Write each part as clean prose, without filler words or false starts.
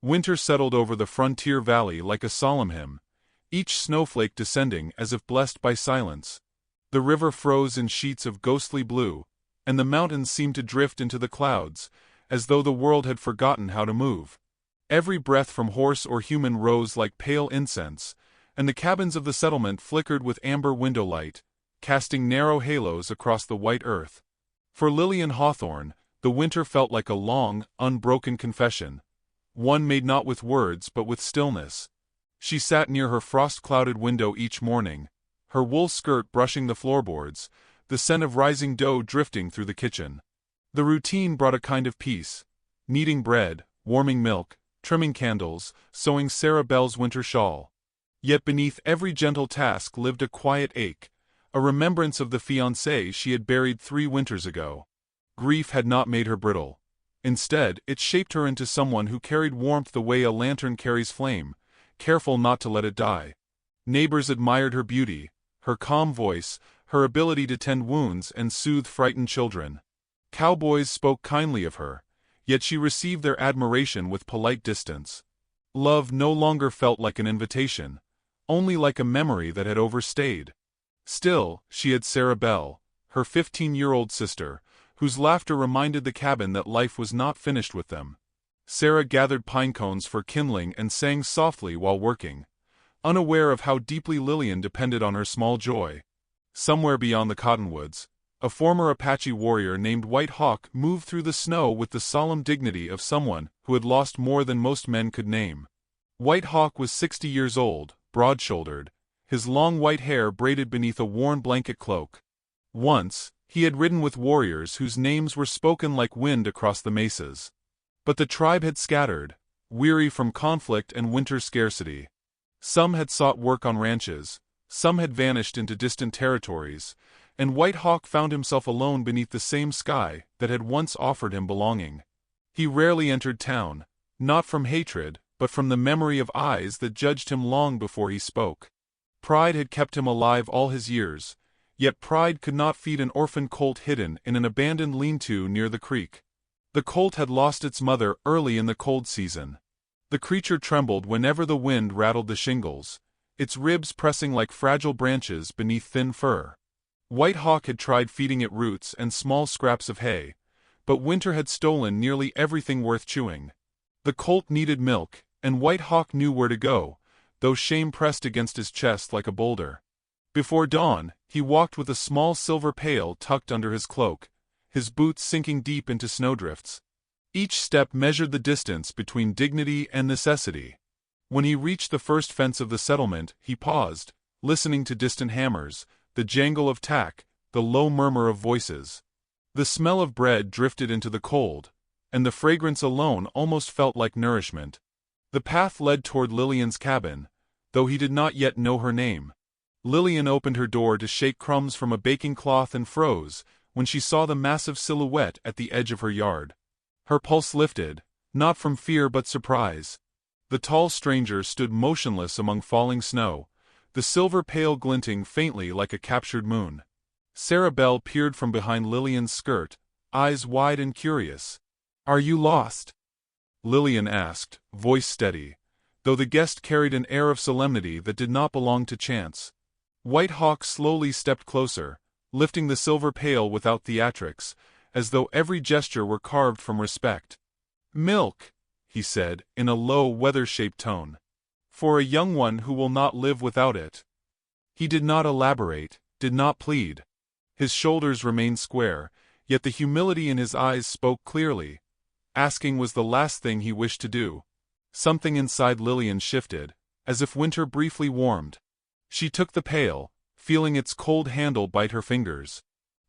Winter settled over the frontier valley like a solemn hymn, each snowflake descending as if blessed by silence. The river froze in sheets of ghostly blue, and the mountains seemed to drift into the clouds, as though the world had forgotten how to move. Every breath from horse or human rose like pale incense, and the cabins of the settlement flickered with amber window light, casting narrow halos across the white earth. For Lillian Hawthorne, the winter felt like a long, unbroken confession, one made not with words but with stillness. She sat near her frost-clouded window each morning, her wool skirt brushing the floorboards, the scent of rising dough drifting through the kitchen. The routine brought a kind of peace, kneading bread, warming milk, trimming candles, sewing Sarah Bell's winter shawl. Yet beneath every gentle task lived a quiet ache, a remembrance of the fiancé she had buried 3 winters ago. Grief had not made her brittle. Instead, it shaped her into someone who carried warmth the way a lantern carries flame, careful not to let it die. Neighbors admired her beauty, her calm voice, her ability to tend wounds and soothe frightened children. Cowboys spoke kindly of her, yet she received their admiration with polite distance. Love no longer felt like an invitation, only like a memory that had overstayed. Still, she had Sarah Bell, her 15-year-old sister, whose laughter reminded the cabin that life was not finished with them. Sarah gathered pine cones for kindling and sang softly while working, unaware of how deeply Lillian depended on her small joy. Somewhere beyond the cottonwoods, a former Apache warrior named White Hawk moved through the snow with the solemn dignity of someone who had lost more than most men could name. White Hawk was 60 years old, broad-shouldered, his long white hair braided beneath a worn blanket cloak. Once, he had ridden with warriors whose names were spoken like wind across the mesas. But the tribe had scattered, weary from conflict and winter scarcity. Some had sought work on ranches, some had vanished into distant territories, and White Hawk found himself alone beneath the same sky that had once offered him belonging. He rarely entered town, not from hatred, but from the memory of eyes that judged him long before he spoke. Pride had kept him alive all his years, yet pride could not feed an orphan colt hidden in an abandoned lean-to near the creek. The colt had lost its mother early in the cold season. The creature trembled whenever the wind rattled the shingles, its ribs pressing like fragile branches beneath thin fur. White Hawk had tried feeding it roots and small scraps of hay, but winter had stolen nearly everything worth chewing. The colt needed milk, and White Hawk knew where to go, though shame pressed against his chest like a boulder. Before dawn, he walked with a small silver pail tucked under his cloak, his boots sinking deep into snowdrifts. Each step measured the distance between dignity and necessity. When he reached the first fence of the settlement, he paused, listening to distant hammers, the jangle of tack, the low murmur of voices. The smell of bread drifted into the cold, and the fragrance alone almost felt like nourishment. The path led toward Lillian's cabin, though he did not yet know her name. Lillian opened her door to shake crumbs from a baking cloth and froze when she saw the massive silhouette at the edge of her yard. Her pulse lifted, not from fear but surprise. The tall stranger stood motionless among falling snow, the silver pail glinting faintly like a captured moon. Sarah Bell peered from behind Lillian's skirt, eyes wide and curious. "Are you lost?" Lillian asked, voice steady, though the guest carried an air of solemnity that did not belong to chance. White Hawk slowly stepped closer, lifting the silver pail without theatrics, as though every gesture were carved from respect. "Milk," he said, in a low, weather-shaped tone. "For a young one who will not live without it." He did not elaborate, did not plead. His shoulders remained square, yet the humility in his eyes spoke clearly. Asking was the last thing he wished to do. Something inside Lillian shifted, as if winter briefly warmed. She took the pail, feeling its cold handle bite her fingers.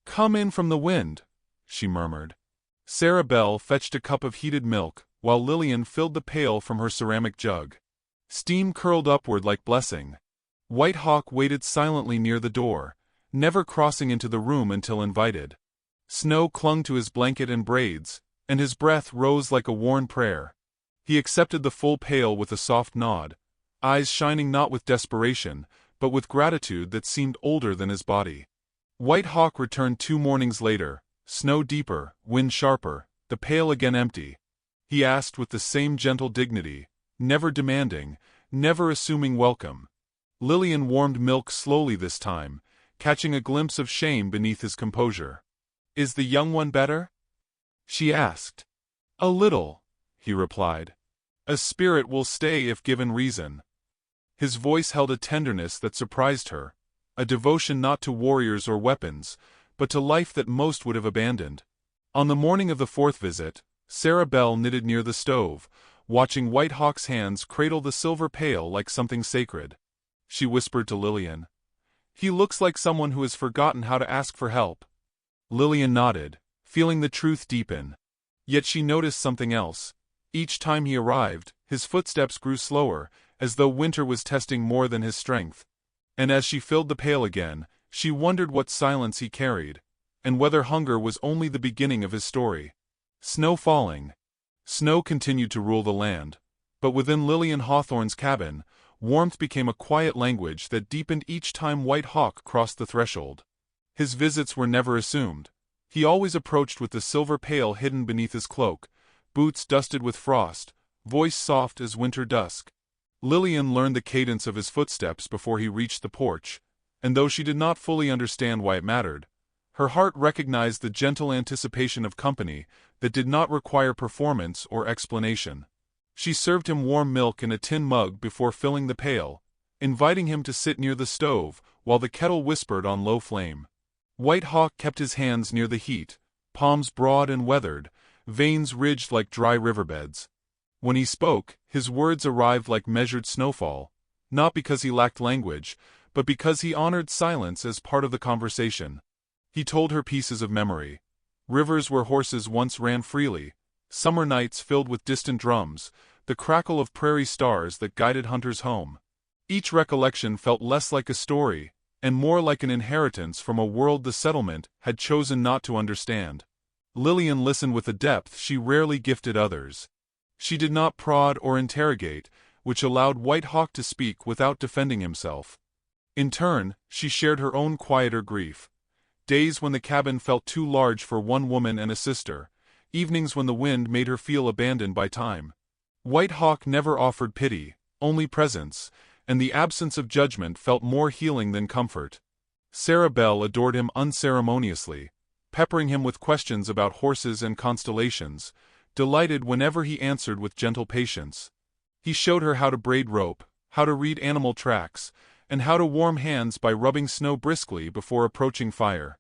"Come in from the wind," she murmured. Sarah Bell fetched a cup of heated milk, while Lillian filled the pail from her ceramic jug. Steam curled upward like blessing. White Hawk waited silently near the door, never crossing into the room until invited. Snow clung to his blanket and braids, and his breath rose like a worn prayer. He accepted the full pail with a soft nod, eyes shining not with desperation, but with gratitude that seemed older than his body. White Hawk returned 2 mornings later, snow deeper, wind sharper, the pail again empty. he asked with the same gentle dignity, never demanding, never assuming welcome. Lillian warmed milk slowly this time, catching a glimpse of shame beneath his composure. "Is the young one better?" she asked. "A little," he replied. "A spirit will stay if given reason." His voice held a tenderness that surprised her, a devotion not to warriors or weapons, but to life that most would have abandoned. On the morning of the fourth visit, Sarah Bell knitted near the stove, watching White Hawk's hands cradle the silver pail like something sacred. She whispered to Lillian, "He looks like someone who has forgotten how to ask for help." Lillian nodded, feeling the truth deepen. Yet she noticed something else. Each time he arrived, his footsteps grew slower, as though winter was testing more than his strength. And as she filled the pail again, she wondered what silence he carried, and whether hunger was only the beginning of his story. Snow falling. Snow continued to rule the land, but within Lillian Hawthorne's cabin, warmth became a quiet language that deepened each time White Hawk crossed the threshold. His visits were never assumed. He always approached with the silver pail hidden beneath his cloak, boots dusted with frost, voice soft as winter dusk. Lillian learned the cadence of his footsteps before he reached the porch, and though she did not fully understand why it mattered, her heart recognized the gentle anticipation of company that did not require performance or explanation. She served him warm milk in a tin mug before filling the pail, inviting him to sit near the stove while the kettle whispered on low flame. White Hawk kept his hands near the heat, palms broad and weathered, veins ridged like dry riverbeds. When he spoke, his words arrived like measured snowfall, not because he lacked language, but because he honored silence as part of the conversation. He told her pieces of memory. Rivers where horses once ran freely, summer nights filled with distant drums, the crackle of prairie stars that guided hunters home. Each recollection felt less like a story, and more like an inheritance from a world the settlement had chosen not to understand. Lillian listened with a depth she rarely gifted others. She did not prod or interrogate, which allowed White Hawk to speak without defending himself. In turn, she shared her own quieter grief. Days when the cabin felt too large for one woman and a sister, evenings when the wind made her feel abandoned by time. White Hawk never offered pity, only presence, and the absence of judgment felt more healing than comfort. Sarah Bell adored him unceremoniously, peppering him with questions about horses and constellations, delighted whenever he answered with gentle patience. He showed her how to braid rope, how to read animal tracks, and how to warm hands by rubbing snow briskly before approaching fire.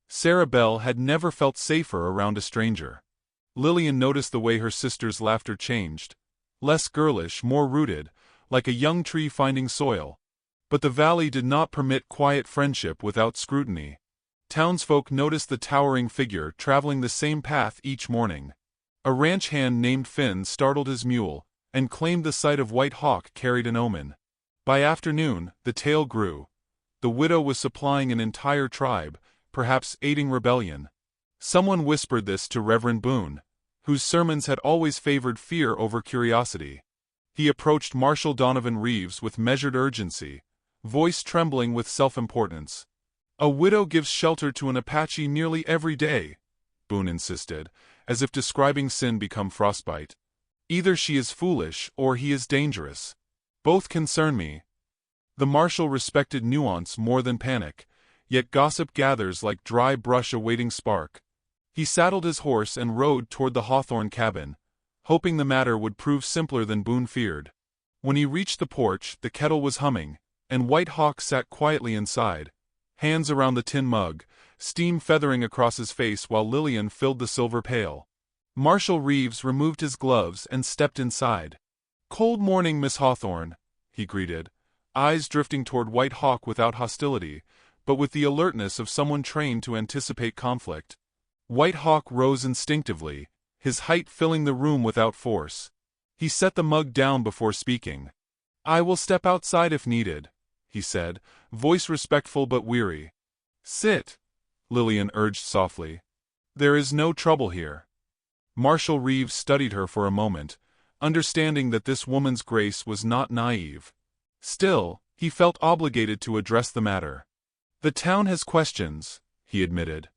Sarah Bell had never felt safer around a stranger. Lillian noticed the way her sister's laughter changed. Less girlish, more rooted, like a young tree finding soil. But the valley did not permit quiet friendship without scrutiny. Townsfolk noticed the towering figure traveling the same path each morning. A ranch hand named Finn startled his mule, and claimed the sight of White Hawk carried an omen. By afternoon, the tale grew. The widow was supplying an entire tribe, perhaps aiding rebellion. Someone whispered this to Reverend Boone, whose sermons had always favored fear over curiosity. He approached Marshal Donovan Reeves with measured urgency, voice trembling with self-importance. "A widow gives shelter to an Apache nearly every day," Boone insisted, as if describing sin become frostbite. "Either she is foolish or he is dangerous. Both concern me." The marshal respected nuance more than panic, yet gossip gathers like dry brush awaiting spark. He saddled his horse and rode toward the Hawthorne cabin, hoping the matter would prove simpler than Boone feared. When he reached the porch, the kettle was humming, and White Hawk sat quietly inside, hands around the tin mug, steam feathering across his face while Lillian filled the silver pail. Marshal Reeves removed his gloves and stepped inside. "Cold morning, Miss Hawthorne," he greeted, eyes drifting toward White Hawk without hostility, but with the alertness of someone trained to anticipate conflict. White Hawk rose instinctively, his height filling the room without force. He set the mug down before speaking. "I will step outside if needed," he said, voice respectful but weary. "Sit," Lillian urged softly. "There is no trouble here." Marshal Reeves studied her for a moment, understanding that this woman's grace was not naive. Still, he felt obligated to address the matter. "The town has questions," he admitted.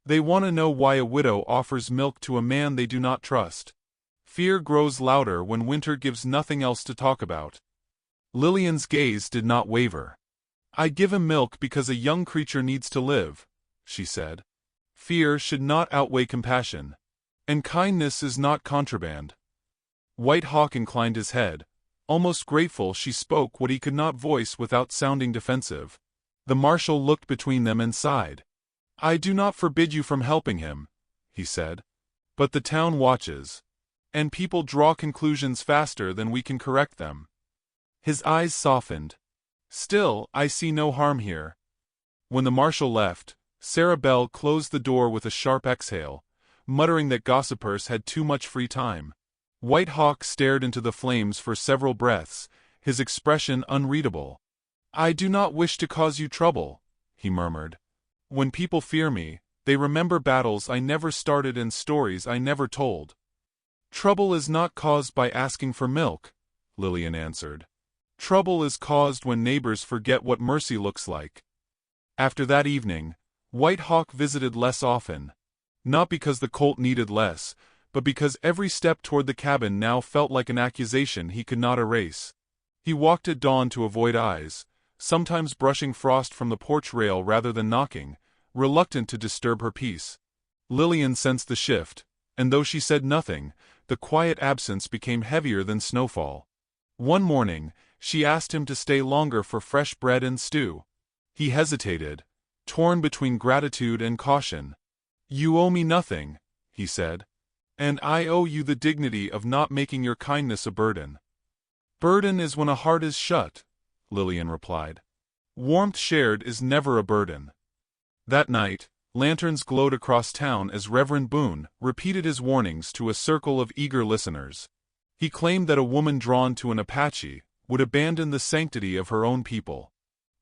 "They want to know why a widow offers milk to a man they do not trust." Fear grows louder when winter gives nothing else to talk about. Lillian's gaze did not waver. "I give him milk because a young creature needs to live," she said. "Fear should not outweigh compassion. And kindness is not contraband." White Hawk inclined his head, almost grateful she spoke what he could not voice without sounding defensive. The marshal looked between them and sighed. "I do not forbid you from helping him," he said. "But the town watches. And people draw conclusions faster than we can correct them." His eyes softened. "Still, I see no harm here." When the marshal left, Sarah Bell closed the door with a sharp exhale, muttering that gossipers had too much free time. White Hawk stared into the flames for several breaths, his expression unreadable. "I do not wish to cause you trouble," he murmured. "When people fear me, they remember battles I never started and stories I never told." "Trouble is not caused by asking for milk," Lillian answered. "Trouble is caused when neighbors forget what mercy looks like." After that evening, White Hawk visited less often. Not because the colt needed less, but because every step toward the cabin now felt like an accusation he could not erase. He walked at dawn to avoid eyes, sometimes brushing frost from the porch rail rather than knocking, reluctant to disturb her peace. Lillian sensed the shift, and though she said nothing, the quiet absence became heavier than snowfall. One morning, she asked him to stay longer for fresh bread and stew. He hesitated, torn between gratitude and caution. "You owe me nothing," he said. "And I owe you the dignity of not making your kindness a burden." "Burden is when a heart is shut," Lillian replied. "Warmth shared is never a burden." That night, lanterns glowed across town as Reverend Boone repeated his warnings to a circle of eager listeners. He claimed that a woman drawn to an Apache would abandon the sanctity of her own people.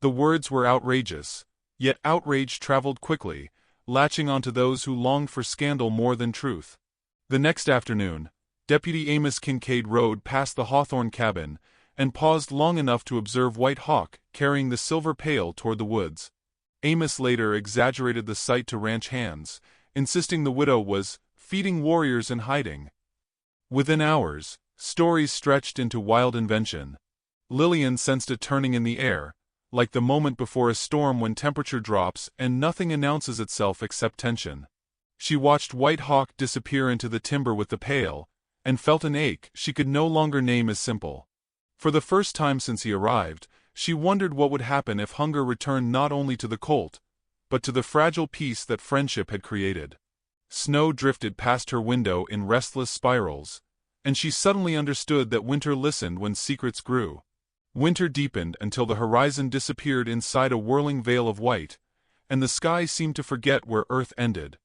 The words were outrageous, yet outrage traveled quickly, latching onto those who longed for scandal more than truth. The next afternoon, Deputy Amos Kincaid rode past the Hawthorne cabin and paused long enough to observe White Hawk carrying the silver pail toward the woods. Amos later exaggerated the sight to ranch hands, insisting the widow was feeding warriors in hiding. Within hours, stories stretched into wild invention. Lillian sensed a turning in the air, like the moment before a storm when temperature drops and nothing announces itself except tension. She watched White Hawk disappear into the timber with the pail, and felt an ache she could no longer name as simple. For the first time since he arrived, she wondered what would happen if hunger returned not only to the colt, but to the fragile peace that friendship had created. Snow drifted past her window in restless spirals, and she suddenly understood that winter listened when secrets grew. Winter deepened until the horizon disappeared inside a whirling veil of white, and the sky seemed to forget where earth ended.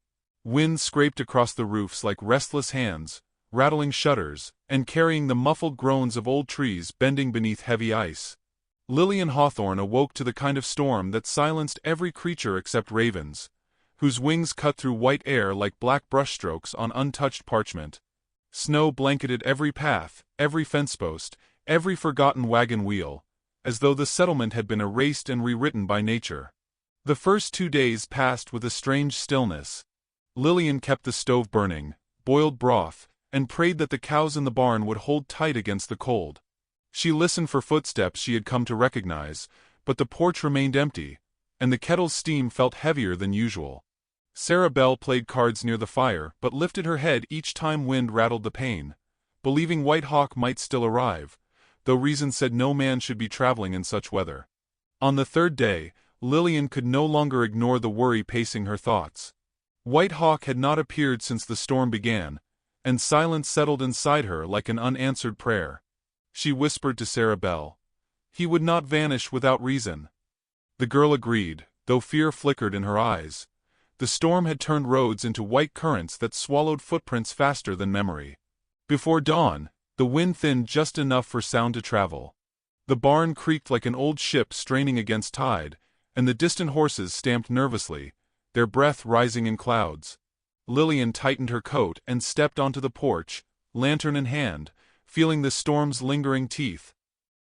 Wind scraped across the roofs like restless hands, rattling shutters, and carrying the muffled groans of old trees bending beneath heavy ice. Lillian Hawthorne awoke to the kind of storm that silenced every creature except ravens, whose wings cut through white air like black brushstrokes on untouched parchment. Snow blanketed every path, every fence post, every forgotten wagon wheel, as though the settlement had been erased and rewritten by nature. The first 2 days passed with a strange stillness. Lillian kept the stove burning, boiled broth, and prayed that the cows in the barn would hold tight against the cold. She listened for footsteps she had come to recognize, but the porch remained empty, and the kettle's steam felt heavier than usual. Sarah Bell played cards near the fire but lifted her head each time wind rattled the pane, believing White Hawk might still arrive, though reason said no man should be traveling in such weather. On the third day, Lillian could no longer ignore the worry pacing her thoughts. White Hawk had not appeared since the storm began, and silence settled inside her like an unanswered prayer. She whispered to Sarah Bell, "He would not vanish without reason." The girl agreed, though fear flickered in her eyes. The storm had turned roads into white currents that swallowed footprints faster than memory. Before dawn, the wind thinned just enough for sound to travel. The barn creaked like an old ship straining against tide, and the distant horses stamped nervously, their breath rising in clouds. Lillian tightened her coat and stepped onto the porch, lantern in hand, feeling the storm's lingering teeth.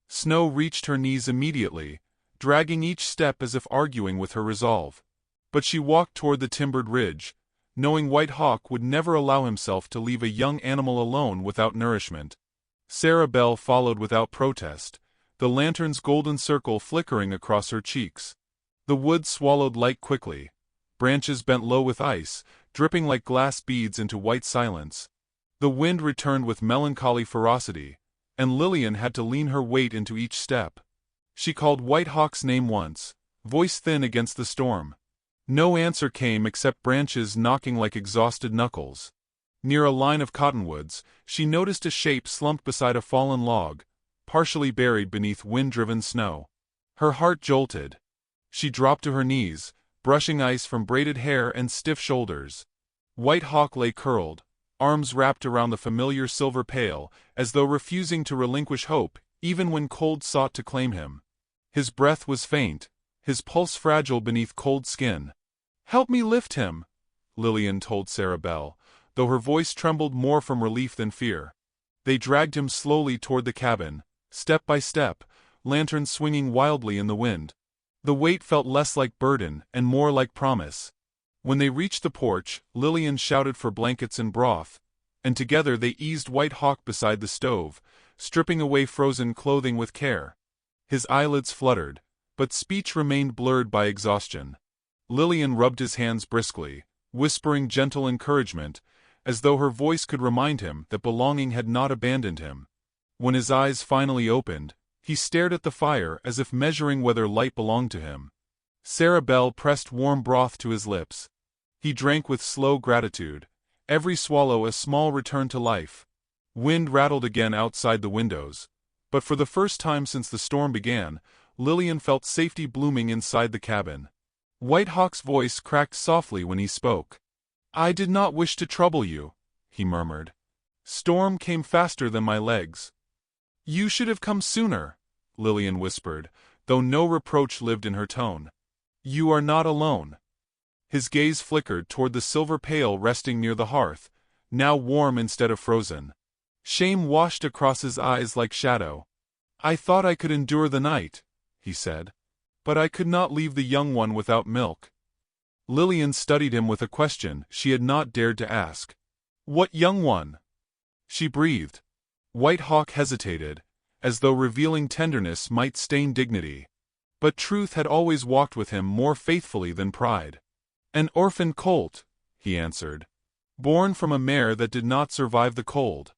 Snow reached her knees immediately, dragging each step as if arguing with her resolve. But she walked toward the timbered ridge, knowing White Hawk would never allow himself to leave a young animal alone without nourishment. Sarah Belle followed without protest, the lantern's golden circle flickering across her cheeks. The wood swallowed light quickly. Branches bent low with ice, dripping like glass beads into white silence. The wind returned with melancholy ferocity, and Lillian had to lean her weight into each step. She called White Hawk's name once, voice thin against the storm. No answer came except branches knocking like exhausted knuckles. Near a line of cottonwoods, she noticed a shape slumped beside a fallen log, partially buried beneath wind-driven snow. Her heart jolted. She dropped to her knees, brushing ice from braided hair and stiff shoulders. White Hawk lay curled, arms wrapped around the familiar silver pail, as though refusing to relinquish hope, even when cold sought to claim him. His breath was faint, his pulse fragile beneath cold skin. "Help me lift him," Lillian told Sarah Belle, though her voice trembled more from relief than fear. They dragged him slowly toward the cabin, step by step, lanterns swinging wildly in the wind. The weight felt less like burden and more like promise. When they reached the porch, Lillian shouted for blankets and broth, and together they eased White Hawk beside the stove, stripping away frozen clothing with care. His eyelids fluttered, but speech remained blurred by exhaustion. Lillian rubbed his hands briskly, whispering gentle encouragement, as though her voice could remind him that belonging had not abandoned him. When his eyes finally opened, he stared at the fire as if measuring whether light belonged to him. Sarah Belle pressed warm broth to his lips. He drank with slow gratitude, every swallow a small return to life. Wind rattled again outside the windows, but for the first time since the storm began, Lillian felt safety blooming inside the cabin. White Hawk's voice cracked softly when he spoke. "I did not wish to trouble you," he murmured. "Storm came faster than my legs." "You should have come sooner," Lillian whispered, though no reproach lived in her tone. "You are not alone." His gaze flickered toward the silver pail resting near the hearth, now warm instead of frozen. Shame washed across his eyes like shadow. "I thought I could endure the night," he said. "But I could not leave the young one without milk." Lillian studied him with a question she had not dared to ask. "What young one?" she breathed. White Hawk hesitated, as though revealing tenderness might stain dignity. But truth had always walked with him more faithfully than pride. "An orphan colt," he answered. "Born from a mare that did not survive the cold.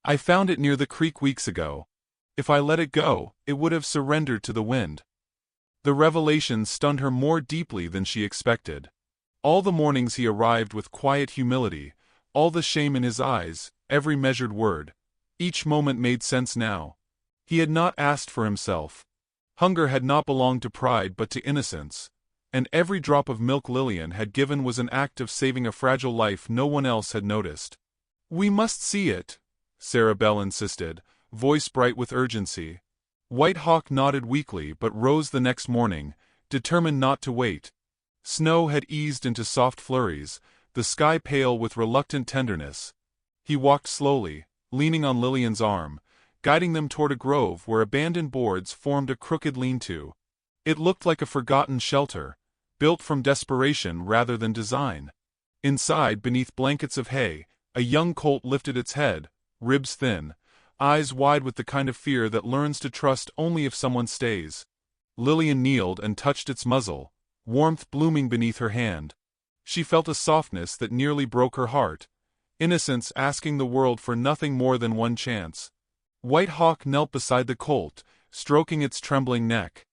I found it near the creek weeks ago. If I let it go, it would have surrendered to the wind." The revelation stunned her more deeply than she expected. All the mornings he arrived with quiet humility, all the shame in his eyes, every measured word. Each moment made sense now. He had not asked for himself. Hunger had not belonged to pride but to innocence. And every drop of milk Lillian had given was an act of saving a fragile life no one else had noticed. "We must see it," Sarah Belle insisted, voice bright with urgency. White Hawk nodded weakly but rose the next morning, determined not to wait. Snow had eased into soft flurries, the sky pale with reluctant tenderness. He walked slowly, leaning on Lillian's arm, guiding them toward a grove where abandoned boards formed a crooked lean-to. It looked like a forgotten shelter, built from desperation rather than design. Inside, beneath blankets of hay, a young colt lifted its head, ribs thin, eyes wide with the kind of fear that learns to trust only if someone stays. Lillian kneeled and touched its muzzle, warmth blooming beneath her hand. She felt a softness that nearly broke her heart, innocence asking the world for nothing more than one chance. White Hawk knelt beside the colt, stroking its trembling neck.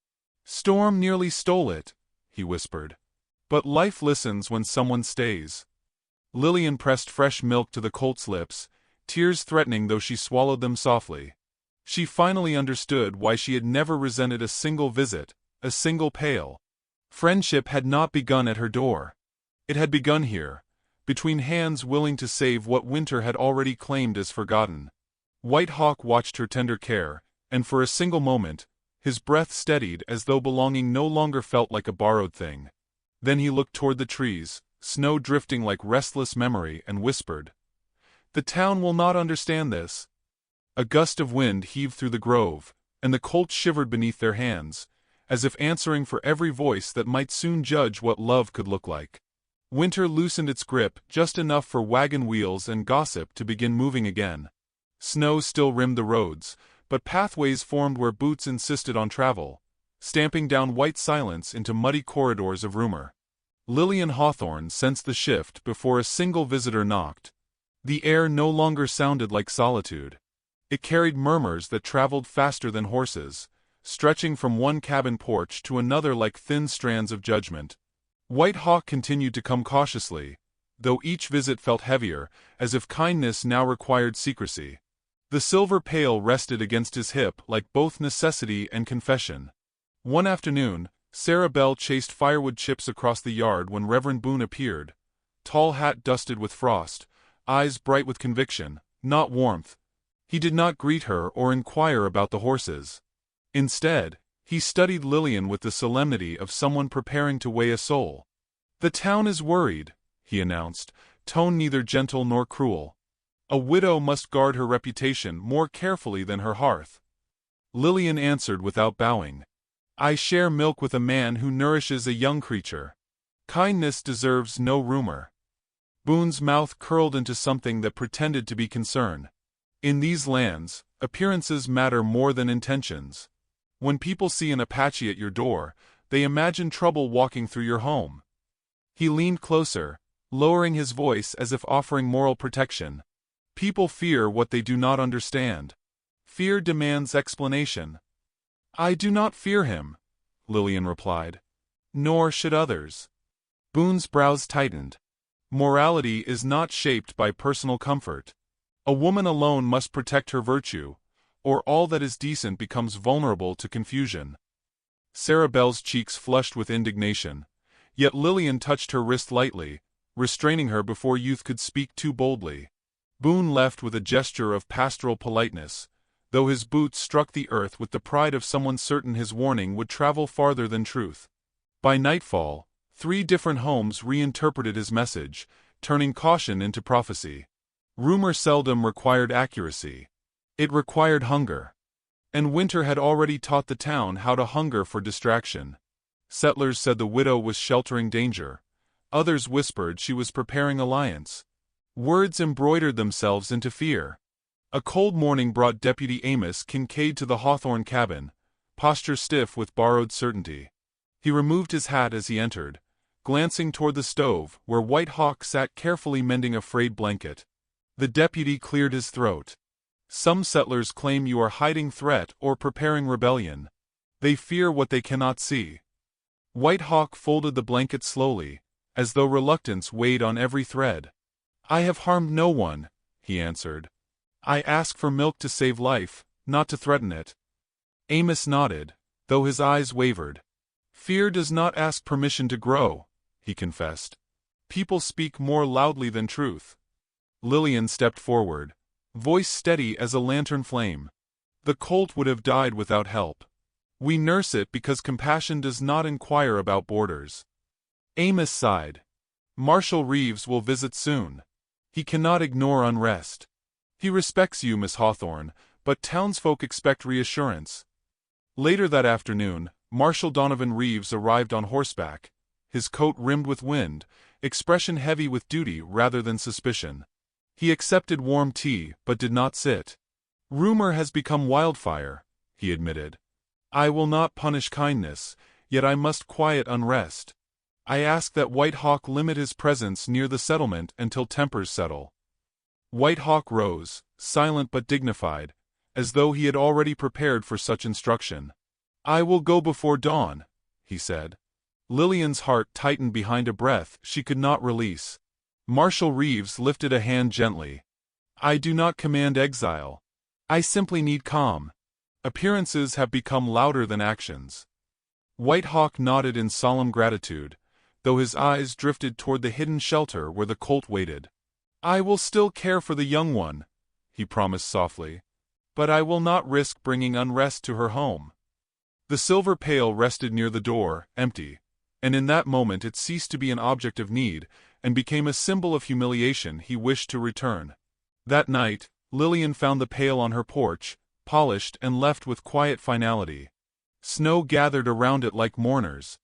"Storm nearly stole it," he whispered. "But life listens when someone stays." Lillian pressed fresh milk to the colt's lips, tears threatening though she swallowed them softly. She finally understood why she had never resented a single visit, a single pail. Friendship had not begun at her door. It had begun here, between hands willing to save what winter had already claimed as forgotten. White Hawk watched her tender care, and for a single moment, his breath steadied as though belonging no longer felt like a borrowed thing. Then he looked toward the trees, snow drifting like restless memory, and whispered, "The town will not understand this." A gust of wind heaved through the grove, and the colts shivered beneath their hands, as if answering for every voice that might soon judge what love could look like. Winter loosened its grip just enough for wagon wheels and gossip to begin moving again. Snow still rimmed the roads, but pathways formed where boots insisted on travel, stamping down white silence into muddy corridors of rumor. Lillian Hawthorne sensed the shift before a single visitor knocked. The air no longer sounded like solitude. It carried murmurs that traveled faster than horses, stretching from one cabin porch to another like thin strands of judgment. White Hawk continued to come cautiously, though each visit felt heavier, as if kindness now required secrecy. The silver pail rested against his hip like both necessity and confession. One afternoon, Sarah Bell chased firewood chips across the yard when Reverend Boone appeared, tall hat dusted with frost, eyes bright with conviction, not warmth. He did not greet her or inquire about the horses. Instead, he studied Lillian with the solemnity of someone preparing to weigh a soul. "The town is worried," he announced, tone neither gentle nor cruel. "A widow must guard her reputation more carefully than her hearth." Lillian answered without bowing. "I share milk with a man who nourishes a young creature. Kindness deserves no rumor." Boone's mouth curled into something that pretended to be concern. In these lands, appearances matter more than intentions. When people see an Apache at your door, they imagine trouble walking through your home. He leaned closer, lowering his voice as if offering moral protection. People fear what they do not understand. Fear demands explanation. "I do not fear him," Lillian replied. "Nor should others." Boone's brows tightened. Morality is not shaped by personal comfort. A woman alone must protect her virtue, or all that is decent becomes vulnerable to confusion. Sarah Bell's cheeks flushed with indignation, yet Lillian touched her wrist lightly, restraining her before youth could speak too boldly. Boone left with a gesture of pastoral politeness, though his boots struck the earth with the pride of someone certain his warning would travel farther than truth. By nightfall, 3 different homes reinterpreted his message, turning caution into prophecy. Rumor seldom required accuracy. It required hunger. And winter had already taught the town how to hunger for distraction. Settlers said the widow was sheltering danger. Others whispered she was preparing alliance. Words embroidered themselves into fear. A cold morning brought Deputy Amos Kincaid to the Hawthorne cabin, posture stiff with borrowed certainty. He removed his hat as he entered, glancing toward the stove where White Hawk sat carefully mending a frayed blanket. The deputy cleared his throat. "Some settlers claim you are hiding threat or preparing rebellion. They fear what they cannot see." White Hawk folded the blanket slowly, as though reluctance weighed on every thread. "I have harmed no one," he answered. "I ask for milk to save life, not to threaten it." Amos nodded, though his eyes wavered. "Fear does not ask permission to grow," he confessed. "People speak more loudly than truth." Lillian stepped forward, voice steady as a lantern flame. "The colt would have died without help. We nurse it because compassion does not inquire about borders." Amos sighed. "Marshal Reeves will visit soon. He cannot ignore unrest. He respects you, Miss Hawthorne, but townsfolk expect reassurance." Later that afternoon, Marshal Donovan Reeves arrived on horseback, his coat rimmed with wind, expression heavy with duty rather than suspicion. He accepted warm tea but did not sit. "Rumor has become wildfire," he admitted. "I will not punish kindness, yet I must quiet unrest. I ask that White Hawk limit his presence near the settlement until tempers settle." White Hawk rose, silent but dignified, as though he had already prepared for such instruction. "I will go before dawn," he said. Lillian's heart tightened behind a breath she could not release. Marshal Reeves lifted a hand gently. "I do not command exile. I simply need calm. Appearances have become louder than actions." White Hawk nodded in solemn gratitude, though his eyes drifted toward the hidden shelter where the colt waited. "I will still care for the young one," he promised softly, "but I will not risk bringing unrest to her home." The silver pail rested near the door, empty, and in that moment it ceased to be an object of need and became a symbol of humiliation he wished to return. That night, Lillian found the pail on her porch, polished and left with quiet finality. Snow gathered around it like mourners.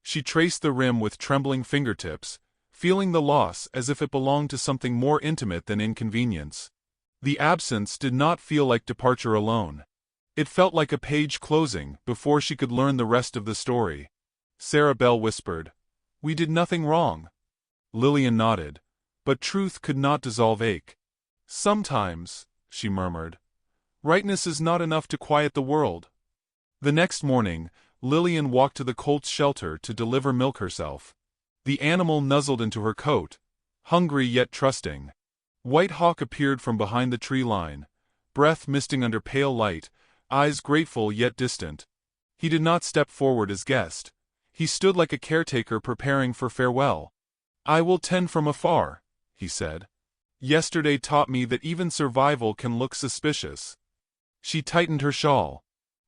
She traced the rim with trembling fingertips, feeling the loss as if it belonged to something more intimate than inconvenience. The absence did not feel like departure alone. It felt like a page closing before she could learn the rest of the story. Sarah Bell whispered, "We did nothing wrong." Lillian nodded, but truth could not dissolve ache. "Sometimes," she murmured, "rightness is not enough to quiet the world." The next morning, Lillian walked to the colt's shelter to deliver milk herself. The animal nuzzled into her coat, hungry yet trusting. White Hawk appeared from behind the tree line, breath misting under pale light, eyes grateful yet distant. He did not step forward as guest. He stood like a caretaker preparing for farewell. "I will tend from afar," he said. "Yesterday taught me that even survival can look suspicious." She tightened her shawl.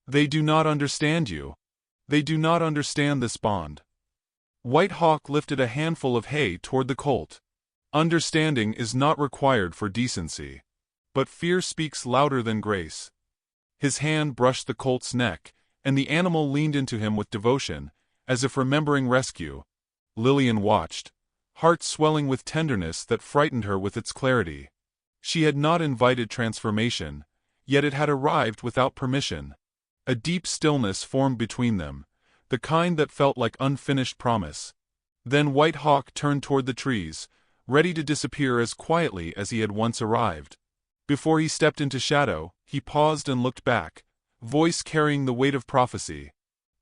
"They do not understand you. They do not understand this bond." White Hawk lifted a handful of hay toward the colt. "Understanding is not required for decency. But fear speaks louder than grace." His hand brushed the colt's neck, and the animal leaned into him with devotion, as if remembering rescue. Lillian watched, heart swelling with tenderness that frightened her with its clarity. She had not invited transformation, yet it had arrived without permission. A deep stillness formed between them, the kind that felt like unfinished promise. Then White Hawk turned toward the trees, ready to disappear as quietly as he had once arrived. Before he stepped into shadow, he paused and looked back, voice carrying the weight of prophecy.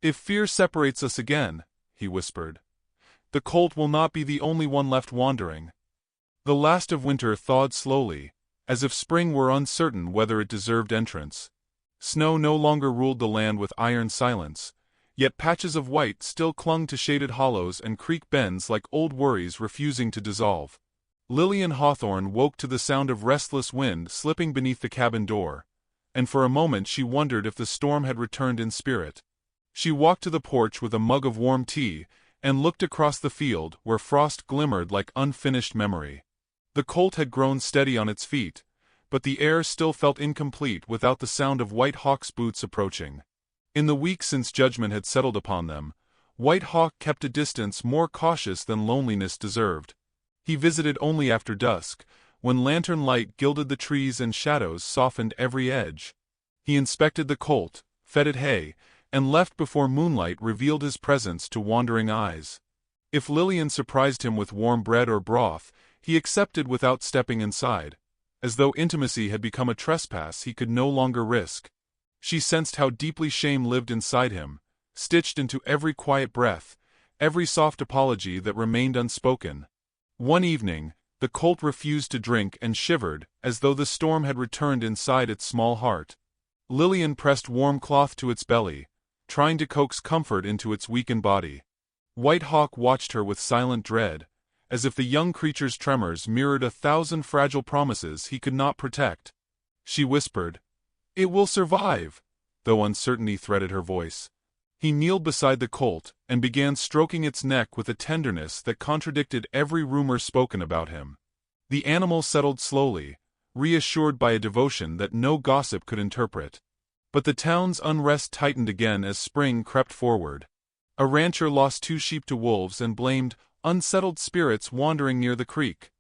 "If fear separates us again," he whispered, "the colt will not be the only one left wandering." The last of winter thawed slowly, as if spring were uncertain whether it deserved entrance. Snow no longer ruled the land with iron silence, yet patches of white still clung to shaded hollows and creek bends like old worries refusing to dissolve. Lillian Hawthorne woke to the sound of restless wind slipping beneath the cabin door, and for a moment she wondered if the storm had returned in spirit. She walked to the porch with a mug of warm tea, and looked across the field where frost glimmered like unfinished memory. The colt had grown steady on its feet, but the air still felt incomplete without the sound of White Hawk's boots approaching. In the weeks since judgment had settled upon them, White Hawk kept a distance more cautious than loneliness deserved. He visited only after dusk, when lantern light gilded the trees and shadows softened every edge. He inspected the colt, fed it hay, and left before moonlight revealed his presence to wandering eyes. If Lillian surprised him with warm bread or broth, he accepted without stepping inside, as though intimacy had become a trespass he could no longer risk. She sensed how deeply shame lived inside him, stitched into every quiet breath, every soft apology that remained unspoken. One evening, the colt refused to drink and shivered as though the storm had returned inside its small heart. Lillian pressed warm cloth to its belly, trying to coax comfort into its weakened body. White Hawk watched her with silent dread, as if the young creature's tremors mirrored 1,000 fragile promises he could not protect. She whispered, "It will survive," though uncertainty threaded her voice. He kneeled beside the colt and began stroking its neck with a tenderness that contradicted every rumor spoken about him. The animal settled slowly, reassured by a devotion that no gossip could interpret. But the town's unrest tightened again as spring crept forward. A rancher lost 2 sheep to wolves and blamed unsettled spirits wandering near the creek,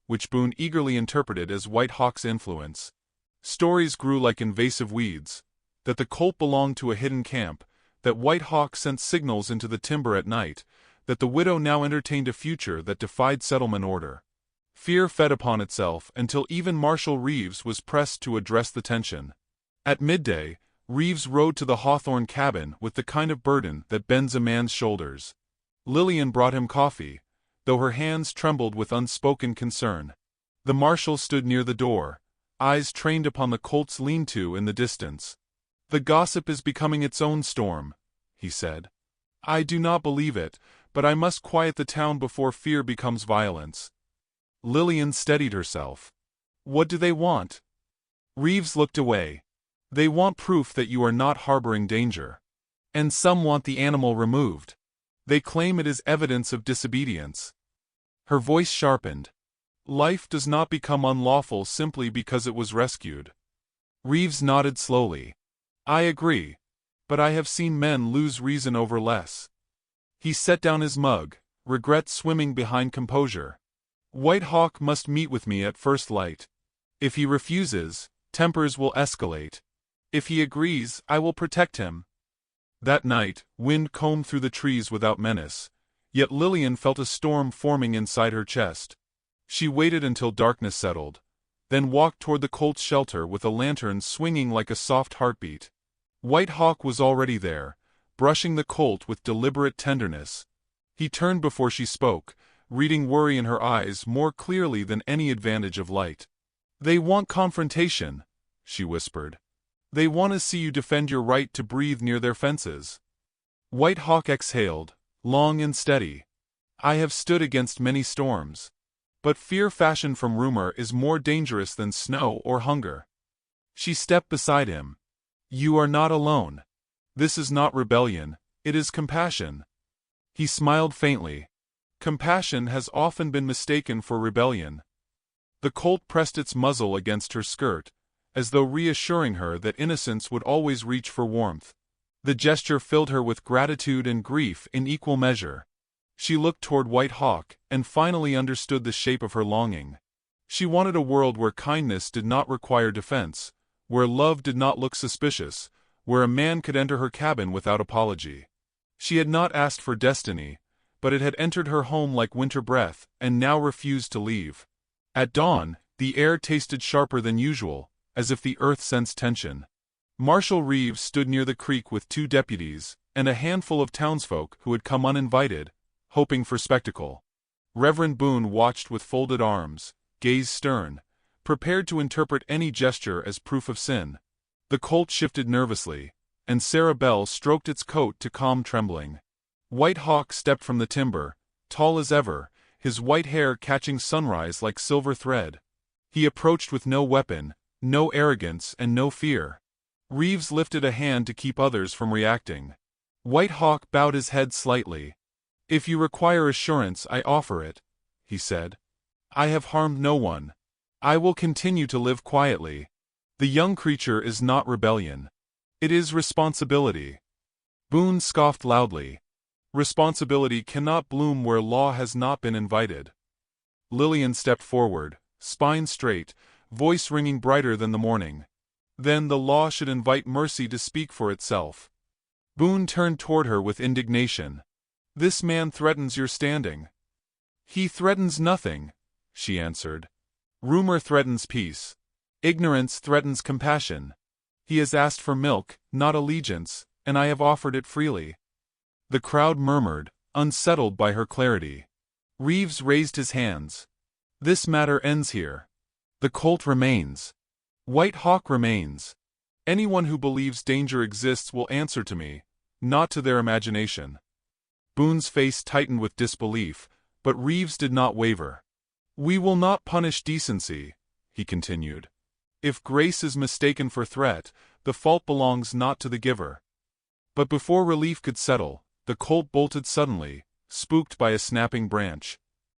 which Boone eagerly interpreted as White Hawk's influence. Stories grew like invasive weeds, that the colt belonged to a hidden camp, that White Hawk sent signals into the timber at night, that the widow now entertained a future that defied settlement order. Fear fed upon itself until even Marshal Reeves was pressed to address the tension. At midday, Reeves rode to the Hawthorne cabin with the kind of burden that bends a man's shoulders. Lillian brought him coffee, though her hands trembled with unspoken concern. The marshal stood near the door, eyes trained upon the colt's lean-to in the distance. "The gossip is becoming its own storm," he said. "I do not believe it, but I must quiet the town before fear becomes violence." Lillian steadied herself. "What do they want?" Reeves looked away. "They want proof that you are not harboring danger. And some want the animal removed. They claim it is evidence of disobedience." Her voice sharpened. "Life does not become unlawful simply because it was rescued." Reeves nodded slowly. "I agree. But I have seen men lose reason over less." He set down his mug, regret swimming behind composure. White Hawk must meet with me at first light. If he refuses, tempers will escalate. If he agrees, I will protect him. That night, wind combed through the trees without menace, yet Lillian felt a storm forming inside her chest. She waited until darkness settled, then walked toward the colt's shelter with a lantern swinging like a soft heartbeat. White Hawk was already there, brushing the colt with deliberate tenderness. He turned before she spoke, reading worry in her eyes more clearly than any advantage of light. "They want confrontation," she whispered. "They want to see you defend your right to breathe near their fences." White Hawk exhaled, long and steady. "I have stood against many storms. But fear fashioned from rumor is more dangerous than snow or hunger." She stepped beside him. "You are not alone. This is not rebellion, it is compassion." He smiled faintly. Compassion has often been mistaken for rebellion. The colt pressed its muzzle against her skirt, as though reassuring her that innocence would always reach for warmth. The gesture filled her with gratitude and grief in equal measure. She looked toward White Hawk and finally understood the shape of her longing. She wanted a world where kindness did not require defense, where love did not look suspicious, where a man could enter her cabin without apology. She had not asked for destiny, but it had entered her home like winter breath and now refused to leave. At dawn, the air tasted sharper than usual, as if the earth sensed tension. Marshal Reeves stood near the creek with 2 deputies and a handful of townsfolk who had come uninvited, hoping for spectacle. Reverend Boone watched with folded arms, gaze stern, prepared to interpret any gesture as proof of sin. The colt shifted nervously, and Sarah Bell stroked its coat to calm trembling. White Hawk stepped from the timber, tall as ever, his white hair catching sunrise like silver thread. He approached with no weapon, no arrogance and no fear. Reeves lifted a hand to keep others from reacting. White Hawk bowed his head slightly. "If you require assurance, I offer it," he said. "I have harmed no one. I will continue to live quietly. The young creature is not rebellion. It is responsibility." Boone scoffed loudly. "Responsibility cannot bloom where law has not been invited." Lillian stepped forward, spine straight, voice ringing brighter than the morning. "Then the law should invite mercy to speak for itself." Boone turned toward her with indignation. "This man threatens your standing." "He threatens nothing," she answered. "Rumor threatens peace. Ignorance threatens compassion. He has asked for milk, not allegiance, and I have offered it freely." The crowd murmured, unsettled by her clarity. Reeves raised his hands. "This matter ends here. The colt remains. White Hawk remains. Anyone who believes danger exists will answer to me, not to their imagination." Boone's face tightened with disbelief, but Reeves did not waver. "We will not punish decency," he continued. "If grace is mistaken for threat, the fault belongs not to the giver." But before relief could settle, the colt bolted suddenly, spooked by a snapping branch.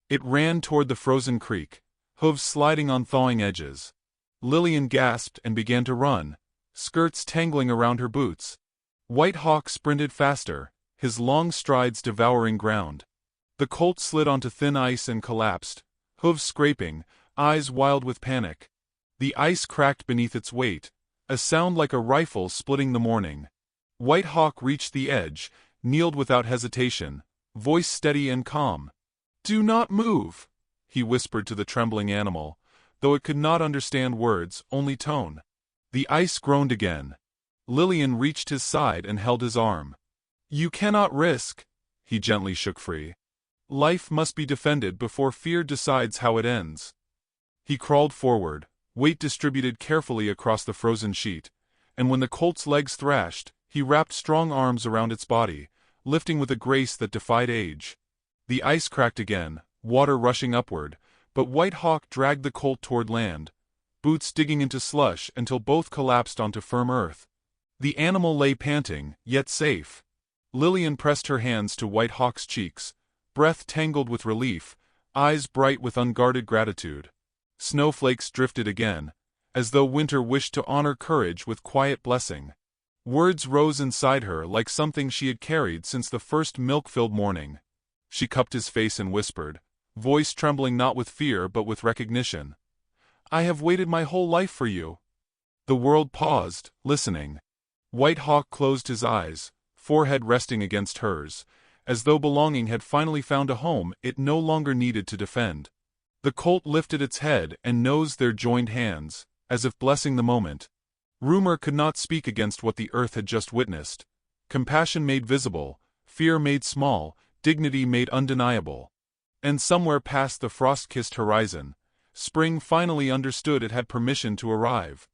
It ran toward the frozen creek, hooves sliding on thawing edges. Lillian gasped and began to run, skirts tangling around her boots. White Hawk sprinted faster, his long strides devouring ground. The colt slid onto thin ice and collapsed, hooves scraping, eyes wild with panic. The ice cracked beneath its weight, a sound like a rifle splitting the morning. White Hawk reached the edge, kneeled without hesitation, voice steady and calm. "Do not move," he whispered to the trembling animal, though it could not understand words, only tone. The ice groaned again. Lillian reached his side and held his arm. "You cannot risk," he gently shook free. "Life must be defended before fear decides how it ends." He crawled forward, weight distributed carefully across the frozen sheet, and when the colt's legs thrashed, he wrapped strong arms around its body, lifting with a grace that defied age. The ice cracked again, water rushing upward, but White Hawk dragged the colt toward land, boots digging into slush until both collapsed onto firm earth. The animal lay panting, yet safe. Lillian pressed her hands to White Hawk's cheeks, breath tangled with relief, eyes bright with unguarded gratitude. Snowflakes drifted again, as though winter wished to honor courage with quiet blessing. Words rose inside her like something she had carried since the first milk-filled morning. She cupped his face and whispered, voice trembling not with fear but with recognition. I have waited my whole life for you. The world paused, listening. White Hawk closed his eyes, forehead resting against hers, as though belonging had finally found a home it no longer needed to defend. The colt lifted its head and nosed their joined hands, as if blessing the moment. Rumor could not speak against what the earth had just witnessed. Compassion made visible, fear made small, dignity made undeniable. And somewhere past the frost-kissed horizon, spring finally understood it had permission to arrive.